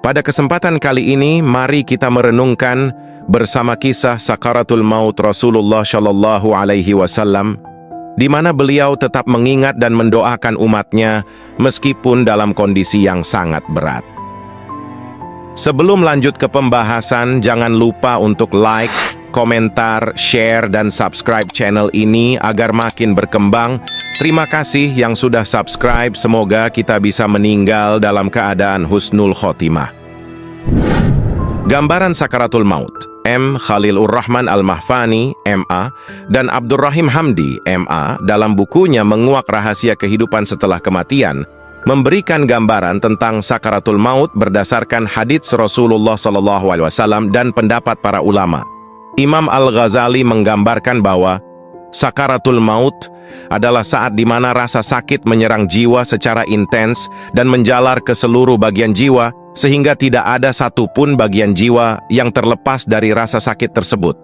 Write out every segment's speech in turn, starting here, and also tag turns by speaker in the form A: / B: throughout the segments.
A: Pada kesempatan kali ini, mari kita merenungkan bersama kisah sakaratul maut Rasulullah Shallallahu Alaihi Wasallam, di mana beliau tetap mengingat dan mendoakan umatnya meskipun dalam kondisi yang sangat berat. Sebelum lanjut ke pembahasan, jangan lupa untuk like, komentar, share, dan subscribe channel ini agar makin berkembang. Terima kasih yang sudah subscribe, semoga kita bisa meninggal dalam keadaan husnul khotimah. Gambaran sakaratul maut, M. Khalilur Rahman Al-Mahfani, M.A., dan Abdurrahim Hamdi, M.A., dalam bukunya Menguak Rahasia Kehidupan Setelah Kematian, memberikan gambaran tentang sakaratul maut berdasarkan hadits Rasulullah SAW dan pendapat para ulama. Imam Al-Ghazali menggambarkan bahwa sakaratul maut adalah saat di mana rasa sakit menyerang jiwa secara intens dan menjalar ke seluruh bagian jiwa, sehingga tidak ada satupun bagian jiwa yang terlepas dari rasa sakit tersebut.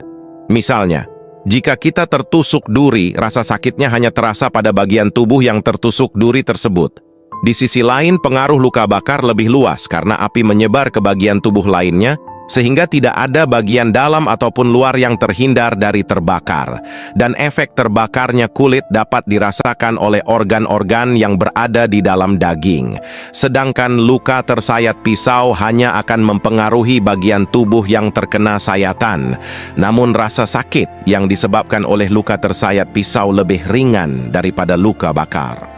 A: Misalnya, jika kita tertusuk duri, rasa sakitnya hanya terasa pada bagian tubuh yang tertusuk duri tersebut. Di sisi lain, pengaruh luka bakar lebih luas karena api menyebar ke bagian tubuh lainnya, sehingga tidak ada bagian dalam ataupun luar yang terhindar dari terbakar. Dan efek terbakarnya kulit dapat dirasakan oleh organ-organ yang berada di dalam daging. Sedangkan luka tersayat pisau hanya akan mempengaruhi bagian tubuh yang terkena sayatan. Namun rasa sakit yang disebabkan oleh luka tersayat pisau lebih ringan daripada luka bakar.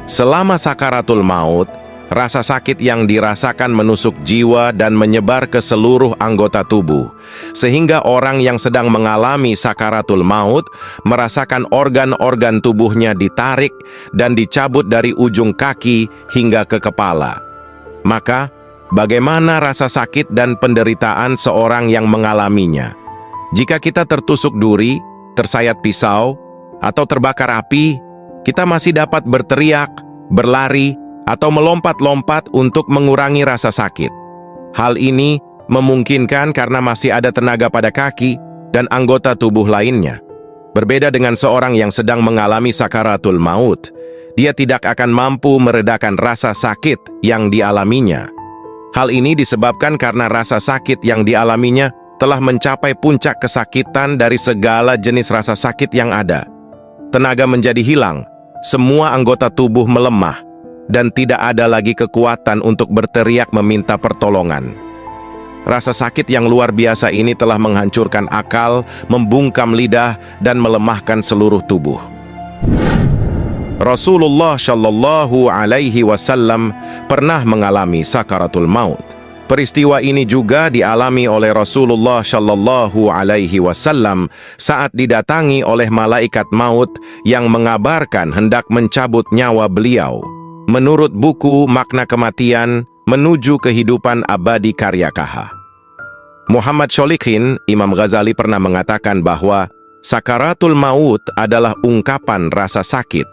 A: Selama sakaratul maut, rasa sakit yang dirasakan menusuk jiwa dan menyebar ke seluruh anggota tubuh, sehingga orang yang sedang mengalami sakaratul maut merasakan organ-organ tubuhnya ditarik dan dicabut dari ujung kaki hingga ke kepala. Maka, bagaimana rasa sakit dan penderitaan seorang yang mengalaminya? Jika kita tertusuk duri, tersayat pisau, atau terbakar api, kita masih dapat berteriak, berlari, atau melompat-lompat untuk mengurangi rasa sakit. Hal ini memungkinkan karena masih ada tenaga pada kaki dan anggota tubuh lainnya. Berbeda dengan seorang yang sedang mengalami sakaratul maut, dia tidak akan mampu meredakan rasa sakit yang dialaminya. Hal ini disebabkan karena rasa sakit yang dialaminya telah mencapai puncak kesakitan dari segala jenis rasa sakit yang ada. Tenaga menjadi hilang, semua anggota tubuh melemah, dan tidak ada lagi kekuatan untuk berteriak meminta pertolongan. Rasa sakit yang luar biasa ini telah menghancurkan akal, membungkam lidah, dan melemahkan seluruh tubuh. Rasulullah Shallallahu Alaihi Wasallam pernah mengalami sakaratul maut. Peristiwa ini juga dialami oleh Rasulullah Shallallahu Alaihi Wasallam saat didatangi oleh malaikat maut yang mengabarkan hendak mencabut nyawa beliau. Menurut buku Makna Kematian Menuju Kehidupan Abadi karya K.H. Muhammad Sholihin, Imam Ghazali pernah mengatakan bahwa sakaratul maut adalah ungkapan rasa sakit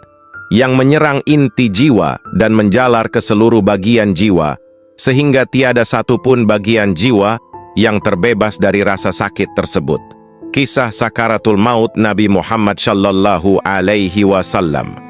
A: yang menyerang inti jiwa dan menjalar ke seluruh bagian jiwa, sehingga tiada satupun bagian jiwa yang terbebas dari rasa sakit tersebut. Kisah sakaratul maut Nabi Muhammad Shallallahu Alaihi Wasallam.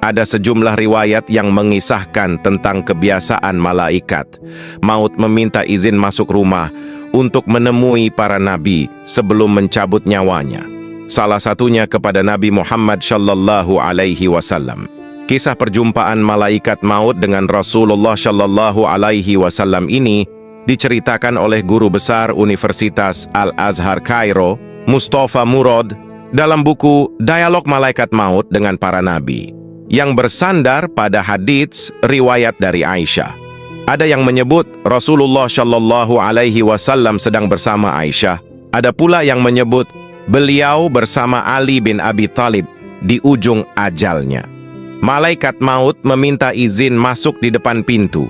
A: Ada sejumlah riwayat yang mengisahkan tentang kebiasaan malaikat maut meminta izin masuk rumah untuk menemui para nabi sebelum mencabut nyawanya. Salah satunya kepada Nabi Muhammad Shallallahu Alaihi Wasallam. Kisah perjumpaan malaikat maut dengan Rasulullah Shallallahu Alaihi Wasallam ini diceritakan oleh guru besar Universitas Al-Azhar Kairo, Mustafa Murad, dalam buku Dialog Malaikat Maut dengan Para Nabi, yang bersandar pada hadits riwayat dari Aisyah. Ada yang menyebut Rasulullah Shallallahu Alaihi Wasallam sedang bersama Aisyah. Ada pula yang menyebut beliau bersama Ali bin Abi Thalib di ujung ajalnya. Malaikat maut meminta izin masuk di depan pintu.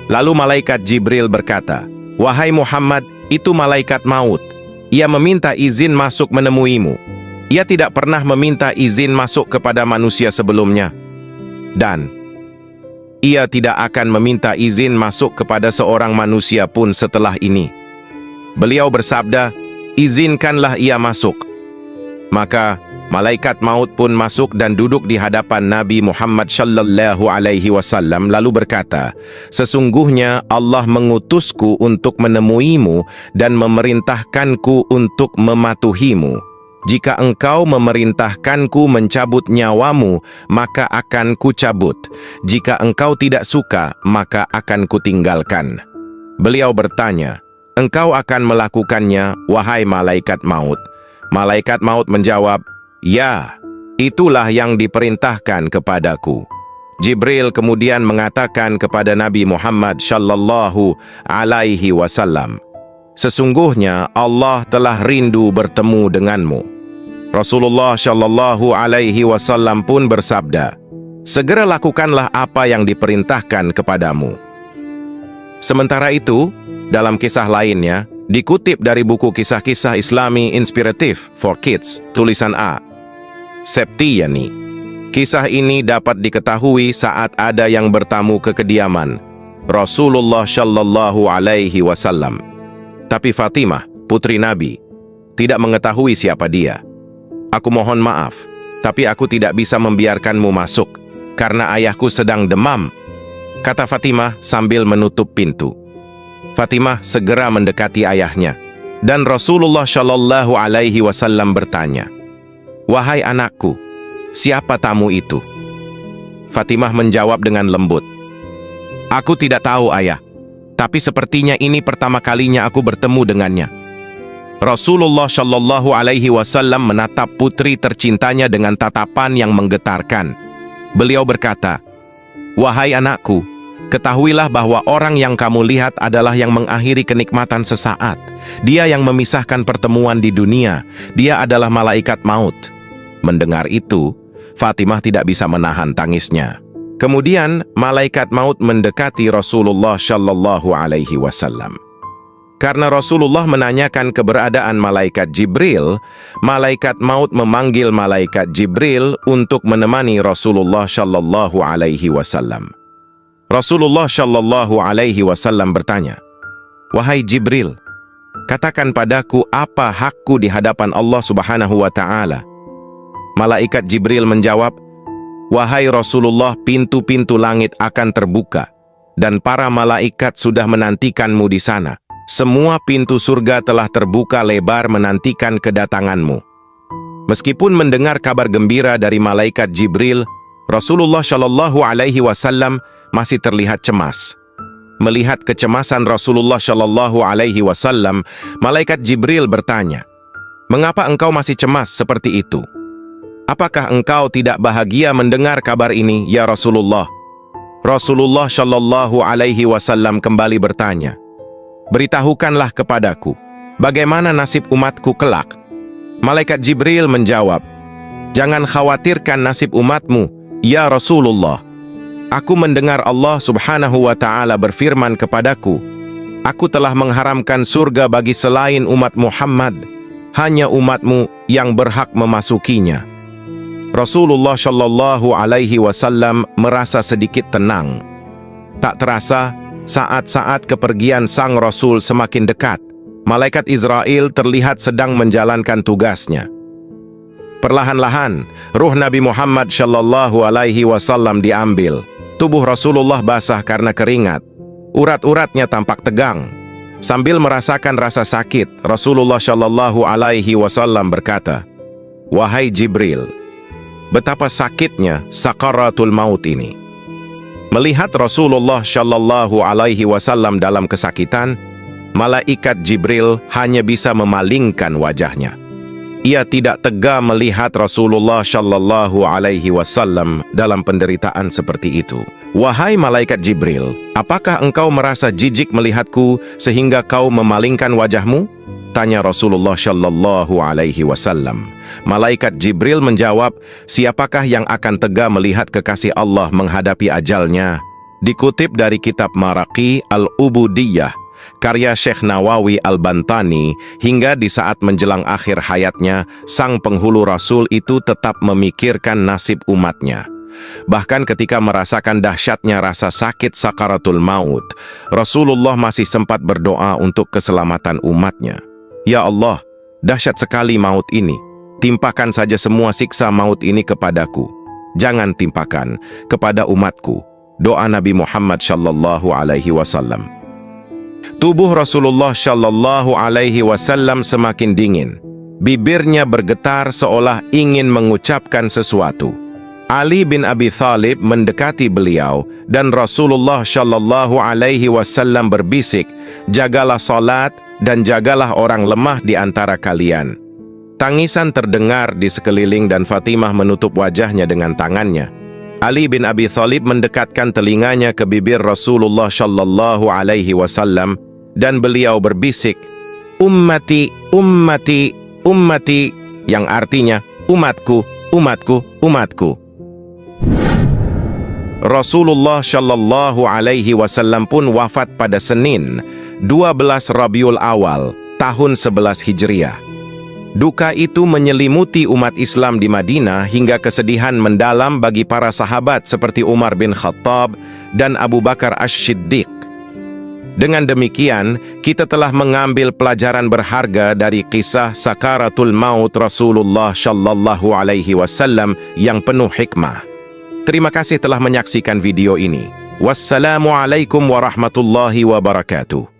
A: Lalu malaikat Jibril berkata, "Wahai Muhammad, itu malaikat maut. Ia meminta izin masuk menemuimu. Ia tidak pernah meminta izin masuk kepada manusia sebelumnya. Dan ia tidak akan meminta izin masuk kepada seorang manusia pun setelah ini." Beliau bersabda, "Izinkanlah ia masuk." Maka Malaikat maut pun masuk dan duduk di hadapan Nabi Muhammad sallallahu alaihi wasallam lalu berkata, "Sesungguhnya Allah mengutusku untuk menemuimu dan memerintahkanku untuk mematuhimu. Jika engkau memerintahkanku mencabut nyawamu, maka akan kucabut. Jika engkau tidak suka, maka akan kutinggalkan." Beliau bertanya, "Engkau akan melakukannya, wahai malaikat maut?" Malaikat maut menjawab, "Ya, itulah yang diperintahkan kepadaku." Jibril kemudian mengatakan kepada Nabi Muhammad sallallahu alaihi wasallam, "Sesungguhnya Allah telah rindu bertemu denganmu." Rasulullah sallallahu alaihi wasallam pun bersabda, "Segera lakukanlah apa yang diperintahkan kepadamu." Sementara itu, dalam kisah lainnya, dikutip dari buku kisah-kisah Islami Inspiratif for Kids, tulisan A. Septiani. Kisah ini dapat diketahui saat ada yang bertamu ke kediaman Rasulullah sallallahu alaihi wasallam. Tapi Fatimah, putri Nabi, tidak mengetahui siapa dia. "Aku mohon maaf, tapi aku tidak bisa membiarkanmu masuk, karena ayahku sedang demam," kata Fatimah sambil menutup pintu. Fatimah segera mendekati ayahnya, dan Rasulullah sallallahu alaihi wasallam bertanya, "Wahai anakku, siapa tamu itu?" Fatimah menjawab dengan lembut, "Aku tidak tahu, ayah, tapi sepertinya ini pertama kalinya aku bertemu dengannya." Rasulullah sallallahu alaihi wasallam menatap putri tercintanya dengan tatapan yang menggetarkan. Beliau berkata, "Wahai anakku, ketahuilah bahwa orang yang kamu lihat adalah yang mengakhiri kenikmatan sesaat. Dia yang memisahkan pertemuan di dunia. Dia adalah malaikat maut." Mendengar itu, Fatimah tidak bisa menahan tangisnya. Kemudian, malaikat maut mendekati Rasulullah sallallahu alaihi wasallam. Karena Rasulullah menanyakan keberadaan malaikat Jibril, malaikat maut memanggil malaikat Jibril untuk menemani Rasulullah sallallahu alaihi wasallam. Rasulullah sallallahu alaihi wasallam bertanya, "Wahai Jibril, katakan padaku apa hakku di hadapan Allah Subhanahu wa Ta'ala?" Malaikat Jibril menjawab, "Wahai Rasulullah, pintu-pintu langit akan terbuka, dan para malaikat sudah menantikanmu di sana. Semua pintu surga telah terbuka lebar menantikan kedatanganmu." Meskipun mendengar kabar gembira dari malaikat Jibril, Rasulullah Shallallahu Alaihi Wasallam masih terlihat cemas. Melihat kecemasan Rasulullah Shallallahu Alaihi Wasallam, malaikat Jibril bertanya, "Mengapa engkau masih cemas seperti itu? Apakah engkau tidak bahagia mendengar kabar ini, ya Rasulullah?" Rasulullah Shallallahu Alaihi Wasallam kembali bertanya, "Beritahukanlah kepadaku, bagaimana nasib umatku kelak?" Malaikat Jibril menjawab, "Jangan khawatirkan nasib umatmu, ya Rasulullah. Aku mendengar Allah Subhanahu wa Ta'ala berfirman kepadaku, aku telah mengharamkan surga bagi selain umat Muhammad, hanya umatmu yang berhak memasukinya." Rasulullah Shallallahu Alaihi Wasallam merasa sedikit tenang. Tak terasa, saat-saat kepergian sang Rasul semakin dekat, malaikat Israel terlihat sedang menjalankan tugasnya. Perlahan-lahan, ruh Nabi Muhammad Shallallahu Alaihi Wasallam diambil. Tubuh Rasulullah basah karena keringat. Urat-uratnya tampak tegang. Sambil merasakan rasa sakit, Rasulullah Shallallahu Alaihi Wasallam berkata, "Wahai Jibril, betapa sakitnya sakaratul maut ini." Melihat Rasulullah Shallallahu Alaihi Wasallam dalam kesakitan, malaikat Jibril hanya bisa memalingkan wajahnya. Ia tidak tega melihat Rasulullah Shallallahu Alaihi Wasallam dalam penderitaan seperti itu. "Wahai malaikat Jibril, apakah engkau merasa jijik melihatku sehingga kau memalingkan wajahmu?" tanya Rasulullah Shallallahu Alaihi Wasallam. Malaikat Jibril menjawab, "Siapakah yang akan tega melihat kekasih Allah menghadapi ajalnya?" Dikutip dari kitab Maraqi Al-Ubudiyah, karya Syekh Nawawi Al-Bantani, hingga di saat menjelang akhir hayatnya, sang penghulu Rasul itu tetap memikirkan nasib umatnya. Bahkan ketika merasakan dahsyatnya rasa sakit sakaratul maut, Rasulullah masih sempat berdoa untuk keselamatan umatnya. "Ya Allah, dahsyat sekali maut ini. timpakan saja semua siksa maut ini kepadaku. Jangan timpakan kepada umatku. Doa Nabi Muhammad sallallahu alaihi wasallam. Tubuh Rasulullah sallallahu alaihi wasallam semakin dingin. Bibirnya bergetar seolah ingin mengucapkan sesuatu. Ali bin Abi Thalib mendekati beliau dan Rasulullah sallallahu alaihi wasallam berbisik, "Jagalah salat dan jagalah orang lemah di antara kalian." Tangisan terdengar di sekeliling dan Fatimah menutup wajahnya dengan tangannya. Ali bin Abi Thalib mendekatkan telinganya ke bibir Rasulullah sallallahu alaihi wasallam dan beliau berbisik, "Ummati, ummati, ummati," yang artinya umatku, umatku, umatku. Rasulullah sallallahu alaihi wasallam pun wafat pada Senin, 12 Rabiul Awal, tahun 11 Hijriah. Duka itu menyelimuti umat Islam di Madinah hingga kesedihan mendalam bagi para sahabat seperti Umar bin Khattab dan Abu Bakar Asy-Siddiq. Dengan demikian, kita telah mengambil pelajaran berharga dari kisah sakaratul maut Rasulullah sallallahu alaihi wasallam yang penuh hikmah. Terima kasih telah menyaksikan video ini. Wassalamualaikum warahmatullahi wabarakatuh.